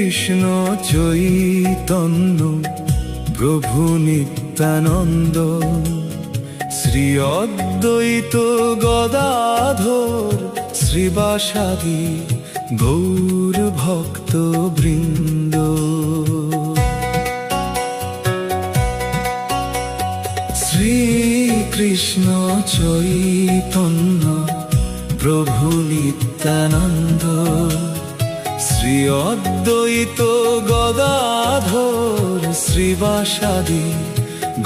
কৃষ্ণ চৈতন্য প্রভু নিত্যানন্দ, শ্রী অদ্বৈত গদাধর শ্রীবাসাদি গৌর ভক্ত বৃন্দ। শ্রীকৃষ্ণ চৈতন্য প্রভু নিত্যানন্দ, শ্রী অদ্বৈত গদাধর শ্রীবাসাদি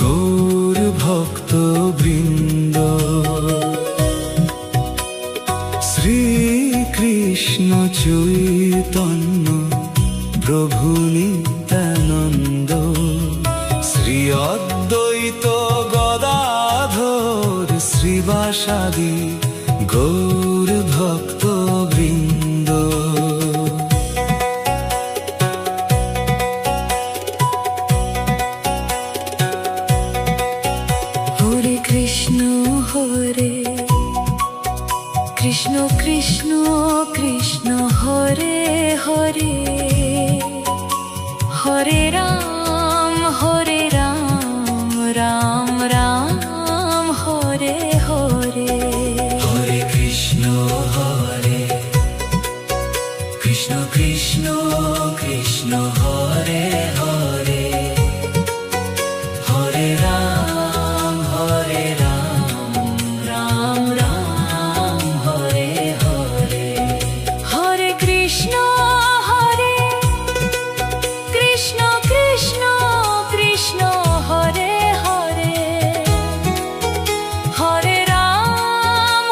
গৌর ভক্ত বৃন্দ। শ্রীকৃষ্ণ চৈতন্য প্রভু নিত্যানন্দ, শ্রী অদ্বৈত গদাধর শ্রীবাসাদি গৌর ভক্ত বৃন্দ। হরে কৃষ্ণ হরে কৃষ্ণ কৃষ্ণ কৃষ্ণ হরে হরে, হরে রাম রাম রাম হরে হরে। হরে কৃষ্ণ কৃষ্ণ কৃষ্ণ কৃষ্ণ হরে হরে, হরে রাম রাম রাম হরে হরে। হরে কৃষ্ণ হরে কৃষ্ণ কৃষ্ণ কৃষ্ণ হরে হরে, হরে রাম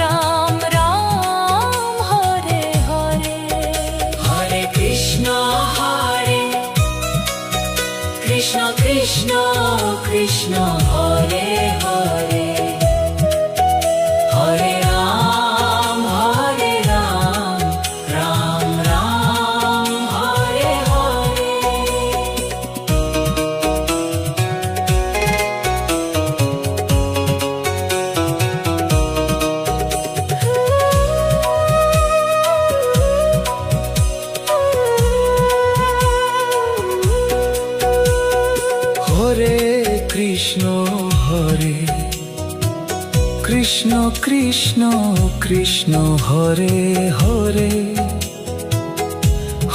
রাম রাম হরে হরে। হরে কৃষ্ণ কৃষ্ণ কৃষ্ণ কৃষ্ণ হরে হরে, হরে রাম রাম রাম হরে হরে। হরে কৃষ্ণ কৃষ্ণ কৃষ্ণ কৃষ্ণ হরে হরে,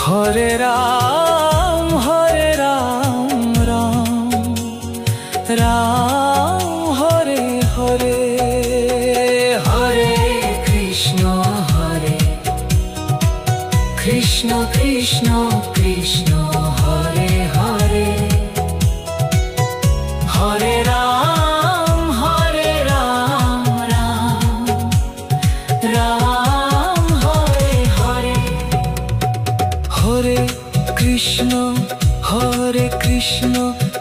হরে রাম রাম রাম হরে হরে। হরে কৃষ্ণ কৃষ্ণ কৃষ্ণ কৃষ্ণ হরে হরে, হরে রাম রাম হরে হরে। হরে কৃষ্ণ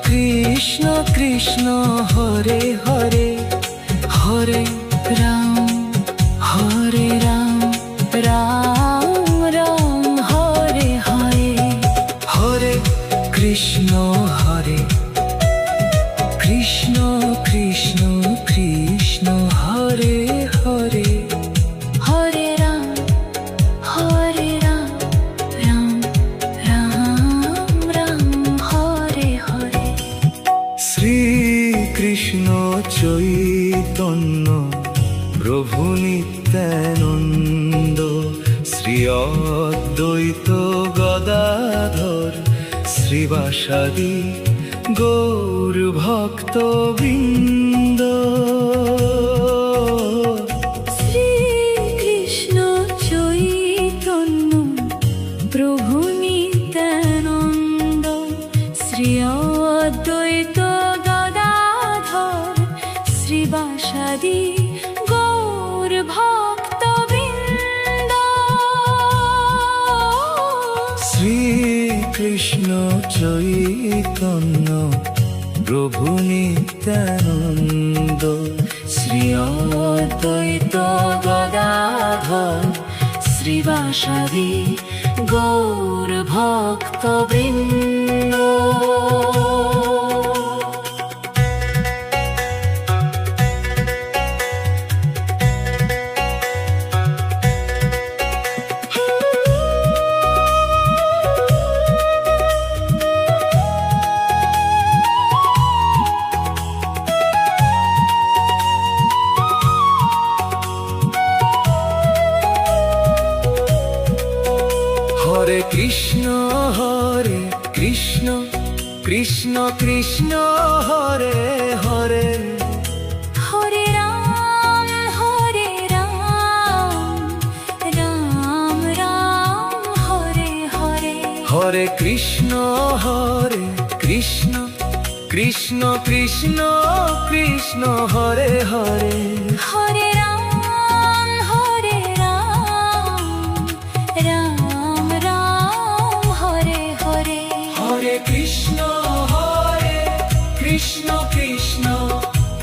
কৃষ্ণ কৃষ্ণ হরে হরে, হরে রাম রাম হরে হরে। হরে কৃষ্ণ কৃষ্ণ কৃষ্ণ কৃষ্ণ হরে হরে, হরে রাম রাম হরে হরে। শ্রীকৃষ্ণ চৈতন্য প্রভু নিত্যানন্দ, শ্রী অদ্বৈত গদাধর শ্রীবাসাদি গৌর ভক্ত বৃন্দ। শ্রীকৃষ্ণ চৈতন্য প্রভু নিত্যানন্দ, শ্রী অদ্বৈত গদাধর শ্রীবাসাদি গৌর ভক্ত বৃন্দ। শ্রীকৃষ্ণ চৈতন্য প্রভু নিত্যানন্দ, শ্রী অদ্বৈত গদাধর শ্রীবাসাদি গৌর ভক্ত বৃন্দ। কৃষ্ণ কৃষ্ণ হরে হরে হরে রাম রাম রাম হরে হরে হরে কৃষ্ণ কৃষ্ণ কৃষ্ণ কৃষ্ণ কৃষ্ণ হরে হরে হরে রাম রাম রাম হরে হরে হরে কৃষ্ণ কৃষ্ণ কৃষ্ণ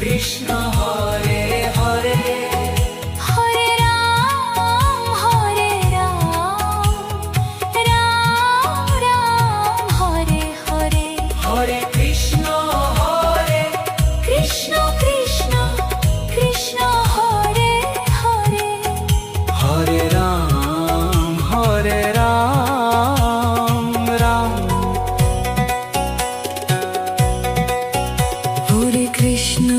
কৃষ্ণ হরে হরে হরে রাম রাম রাম হরে হরে হরে কৃষ্ণ কৃষ্ণ কৃষ্ণ কৃষ্ণ হরে হরে হরে রাম রাম হরে কৃষ্ণ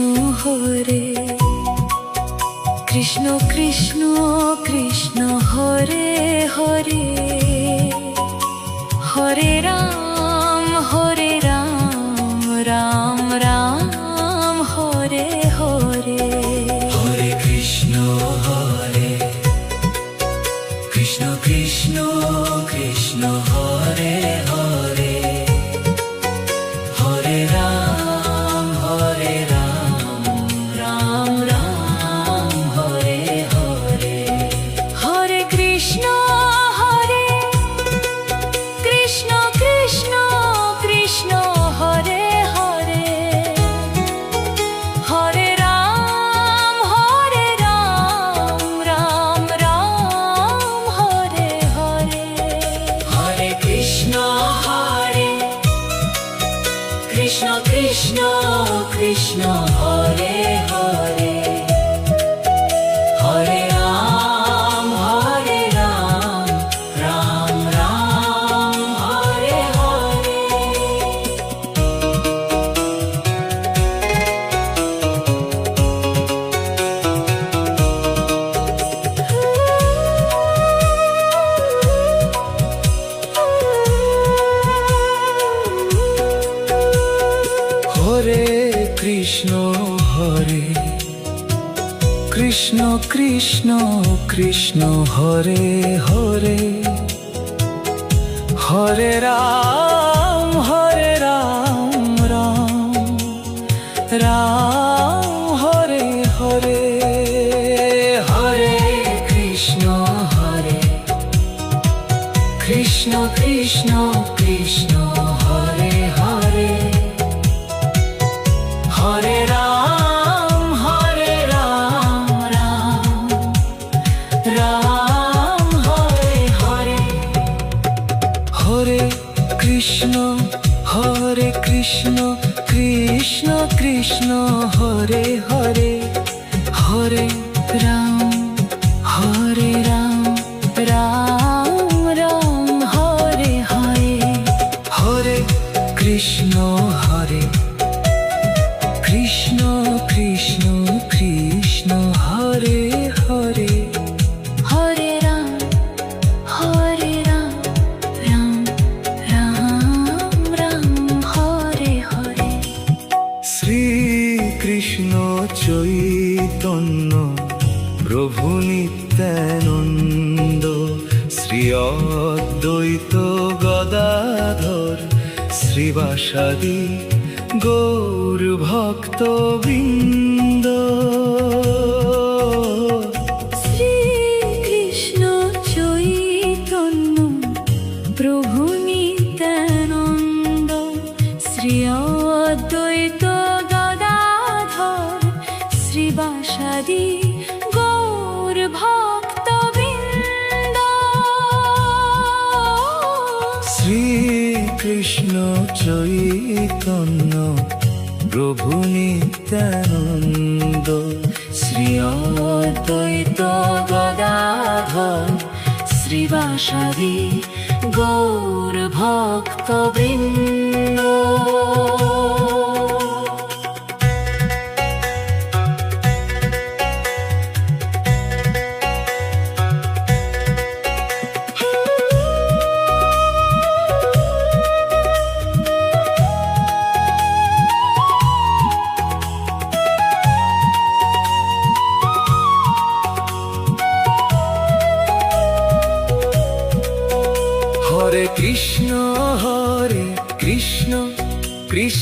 কৃষ্ণ কৃষ্ণ কৃষ্ণ হরে হরে হরে রাম রাম রাম হরে হরে হরে কৃষ্ণ কৃষ্ণ কৃষ্ণ কৃষ্ণ হরে হরে হরে রাম রাম রাম হরে হরে হরে কৃষ্ণ কৃষ্ণ কৃষ্ণ কৃষ্ণ হরে হরে হরে রাম রাম রাম হরে হরে হরে কৃষ্ণ কৃষ্ণ কৃষ্ণ কৃষ্ণ হরে হরে হরে রাম রাম রাম হরে হরে হরে কৃষ্ণ কৃষ্ণ কৃষ্ণ কৃষ্ণ হরে হরে হরে রাম রাম রাম হরে হরে হরে কৃষ্ণ কৃষ্ণ কৃষ্ণ কৃষ্ণ হরে হরে হরে রাম রাম রাম হরে হরে হরে কৃষ্ণ কৃষ্ণ কৃষ্ণ হরে হরে হরে রাম রাম হরে হরে হরে কৃষ্ণ কৃষ্ণ কৃষ্ণ কৃষ্ণ হরে হরে হরে রাম রাম হরে হরে শ্রীকৃষ্ণ চৈতন্য প্রভু নিত্যানন্দ শ্রী অদ্বৈত গদাধর শ্রীবাসাদি গৌর ভক্ত বৃন্দ শ্রীকৃষ্ণ চৈতন্য প্রভু নিত্যানন্দ শ্রী অদ্বৈত গদাধর শ্রীবাসাদি গৌর ভক্ত বৃন্দ শ্রীকৃষ্ণ চৈতন্য প্রভু নিত্যানন্দ শ্রী অদ্বৈত গদাধর শ্রীবাসাদি গৌর ভক্ত বৃন্দ।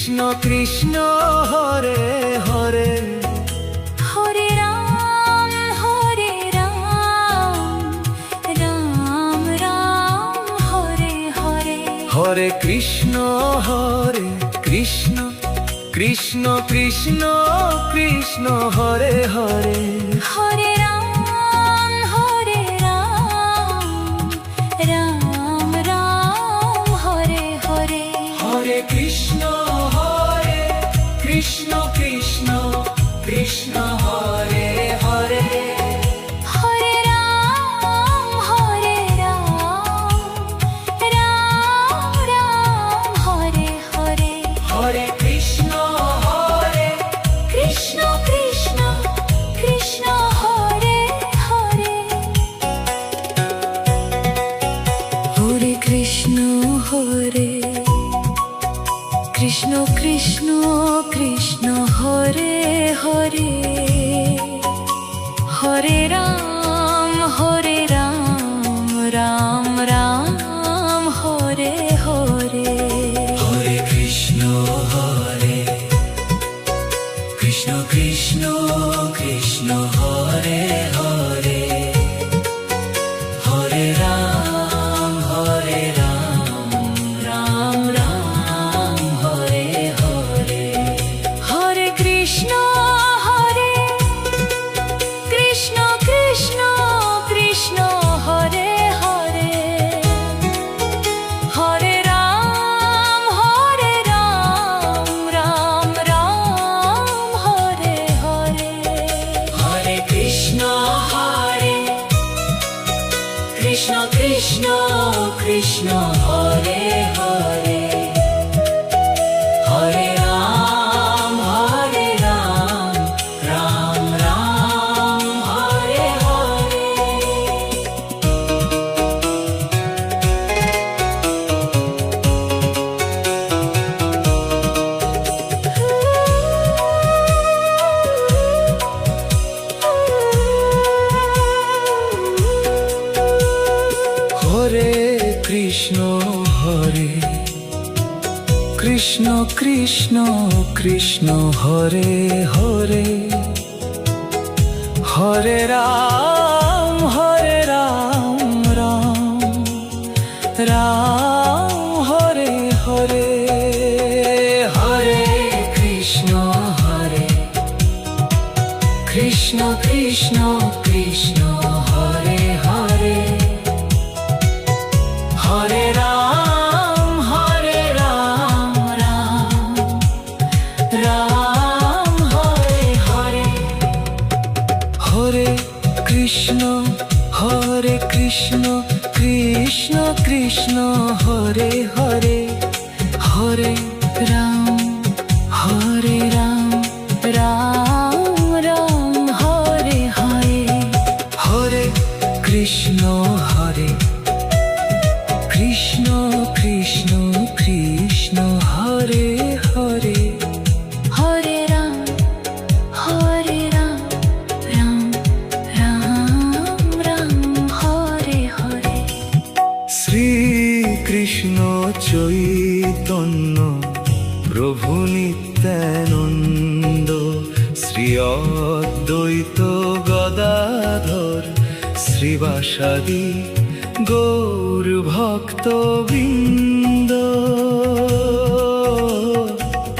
কৃষ্ণ কৃষ্ণ হরে হরে হরে রাম রাম রাম হরে হরে হরে কৃষ্ণ কৃষ্ণ কৃষ্ণ কৃষ্ণ কৃষ্ণ হরে হরে হরে রাম রাম রাম হরে হরে হরে কৃষ্ণ কৃষ্ণ কৃষ্ণ কৃষ্ণ হরে হরে হরে রাম রাম রাম হরে হরে হরে কৃষ্ণ কৃষ্ণ কৃষ্ণ কৃষ্ণ হরে হরে হরে কৃষ্ণ কৃষ্ণ কৃষ্ণ কৃষ্ণ হরে হরে হরে রাম রাম রাম হরে হরে হরে কৃষ্ণ কৃষ্ণ কৃষ্ণ কৃষ্ণ হরে হরে হরে রাম রাম রাম হরে হরে হরে কৃষ্ণ কৃষ্ণ কৃষ্ণ কৃষ্ণ হরে হরে হরে রাম রাম রাম হরে হরে হরে কৃষ্ণ কৃষ্ণ কৃষ্ণ কৃষ্ণ হরে হরে হরে রাম রাম রাম হরে হরে হরে কৃষ্ণ কৃষ্ণ কৃষ্ণ কৃষ্ণ হরে হরে হরে রাম রাম রাম হরে হরে হরে কৃষ্ণ কৃষ্ণ কৃষ্ণ কৃষ্ণ হরে হরে হরে রাম রাম হরে হরে হরে কৃষ্ণ কৃষ্ণ কৃষ্ণ হরে হরে হরে রাম রাম রাম হরে হরে হরে কৃষ্ণ কৃষ্ণ কৃষ্ণ কৃষ্ণ হরে হরে হরে রাম রাম রাম হরে হরে শ্রী কৃষ্ণ চৈতন্য প্রভু নিত্যানন্দ শ্রী অদ্বৈত গদাধর শ্রীবাসাদি গৌর ভক্ত বৃন্দ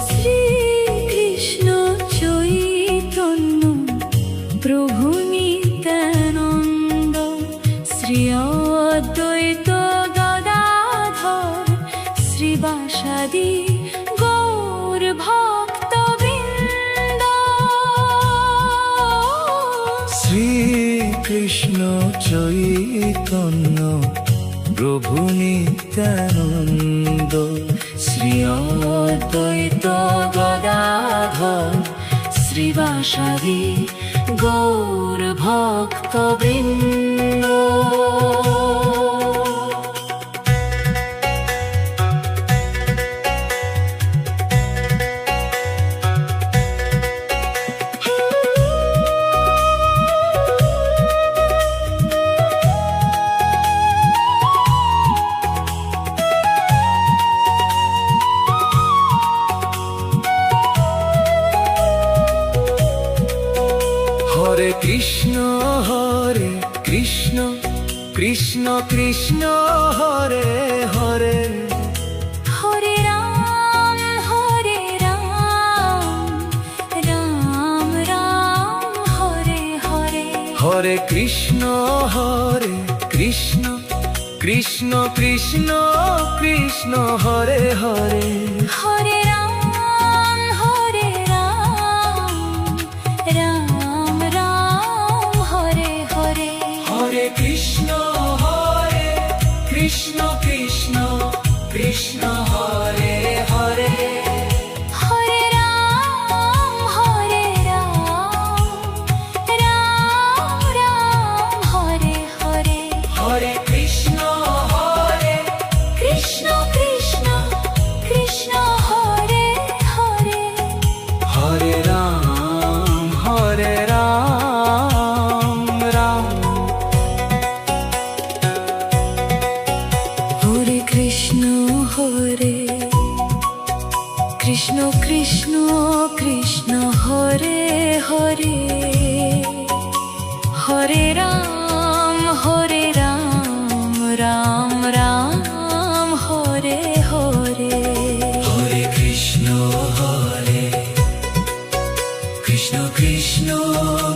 শ্রী কৃষ্ণ চৈতন্য প্রভু নিত্যানন্দ শ্রী অদ্বৈত গদাধর শ্রীবাসাদি গৌর ভক্ত বৃন্দ শ্রী কৃষ্ণ চৈতন্য প্রভু নিত্যানন্দ শ্রী অদ্বৈত গদাধর শ্রীবাসাদি গৌর ভক্ত বৃন্দ হরে কৃষ্ণ কৃষ্ণ কৃষ্ণ হরে হরে হরে রাম রাম রাম হরে হরে হরে কৃষ্ণ কৃষ্ণ কৃষ্ণ কৃষ্ণ হরে হরে হরে রাম রাম রাম হরে হরে হরে কৃষ্ণ কৃষ্ণ কৃষ্ণ হরে হরে হরে রাম রাম হরে হরে হরে কৃষ্ণ কৃষ্ণ কৃষ্ণ হরে হরে হরে রাম রাম হরে কৃষ্ণ কৃষ্ণ কৃষ্ণ হরে হরে হরে রাম রাম রাম হরে হরে হরে কৃষ্ণ কৃষ্ণ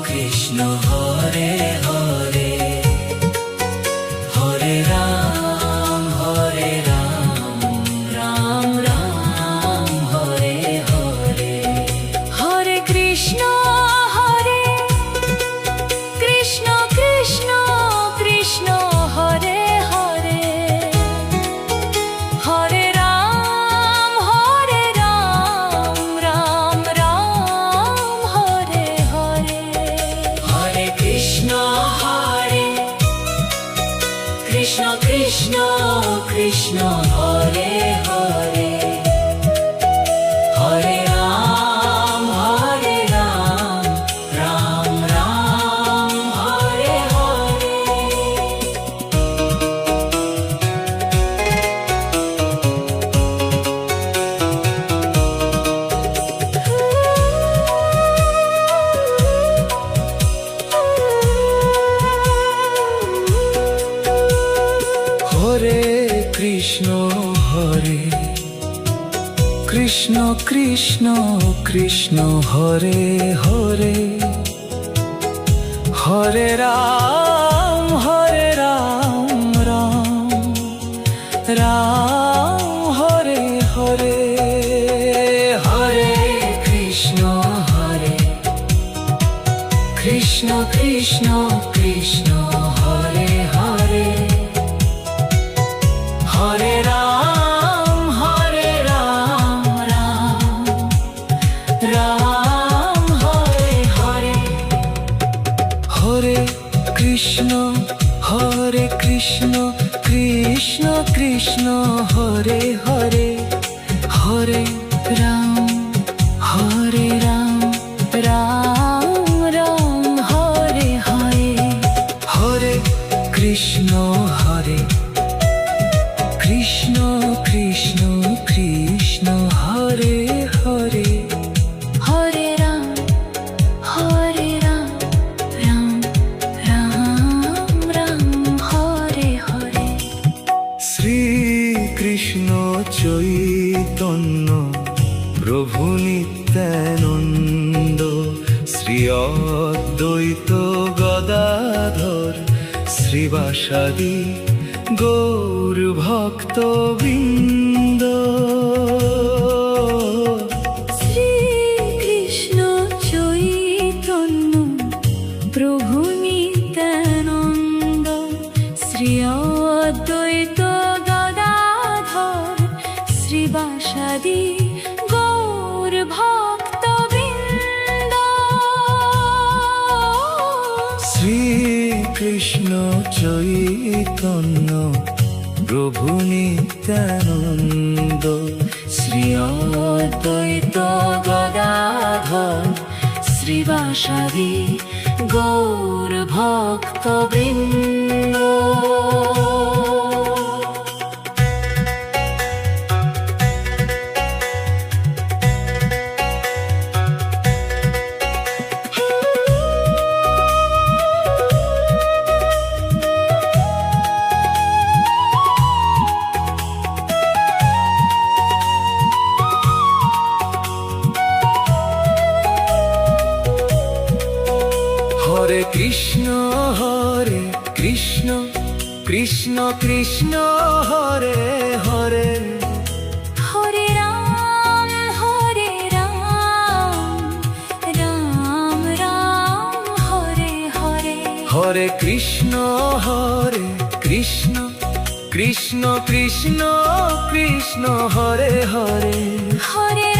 কৃষ্ণ হরে হরে হরে রাম রাম রাম হরে হরে হরে কৃষ্ণ কৃষ্ণ কৃষ্ণ হরে হরে হরে রাম রাম রাম হরে হরে হরে কৃষ্ণ কৃষ্ণ হরে হরে হরে রাম রাম হরে হরে হরে কৃষ্ণ কৃষ্ণ হরে হরে হরে রাম রাম হরে হরে হরে কৃষ্ণ কৃষ্ণ হরে হরে হরে রাম রাম হরে হরে হরে কৃষ্ণ কৃষ্ণ হরে হরে হরে রাম রাম হরে হরে হরে কৃষ্ণ কৃষ্ণ কৃষ্ণ হরে হরে হরে রাম রাম হরে হরে শ্রীকৃষ্ণ চৈতন্য প্রভু নিত্যানন্দ শ্রী অদ্বৈত গদাধর শ্রীবাসাদি গৌর ভক্ত বৃন্দ শ্রীকৃষ্ণ চৈতন্য প্রভু নিত্যানন্দ শ্রী অদ্বৈত গদাধর শ্রীবাসাদি গৌর ভক্ত বৃন্দ শ্রীকৃষ্ণ চৈতন্য প্রভু নিত্যানন্দ শ্রী অদ্বৈত গদাধর শ্রীবাসাদি গৌর ভক্ত বৃন্দ হরে কৃষ্ণ কৃষ্ণ কৃষ্ণ হরে হরে হরে রাম রাম রাম হরে হরে হরে কৃষ্ণ কৃষ্ণ কৃষ্ণ কৃষ্ণ হরে হরে হরে